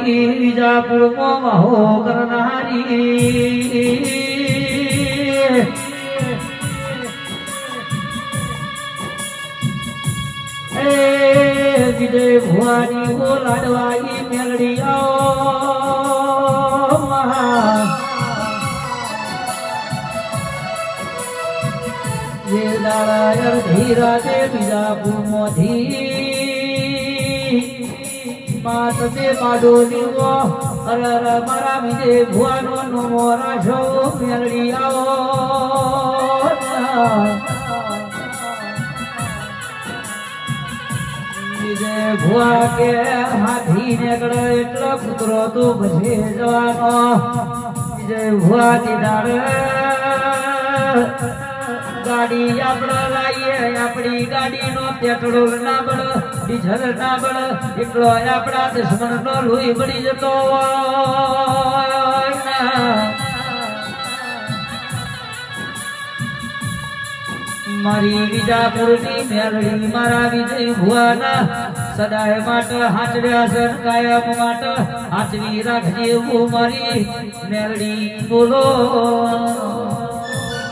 મારી વિજાપુરમાં મહો કરનારી વિજય ભુવાની ઓ લાડવાઈ મેલડી આવો મહા જે દાડા ધીરા તે વિજાપુરમાંથી માત તે માડો લીવો અરર મારા વિજય ભુવાનો નો મોરા છો મેલડી આવો વિજય ભુવા કે હાથી નીકળે એટલો કૂતરો તો ભજે જવાનો વિજય ભુવા ની દાડે ગાડી આપણે લાવીએ આપણી ગાડીનો પેટ્રોલ ના બળ ડીઝલ ના બળ એટલો આપણા દુશ્મન નો લોહી બળી જતો મારી વિજાપુરની મેલડી મારા વિજય ભુવાના સદાય માટે હાચવ્યા છે કાયમ માટે હાચવી રાખજે મારી મેલડી બોલો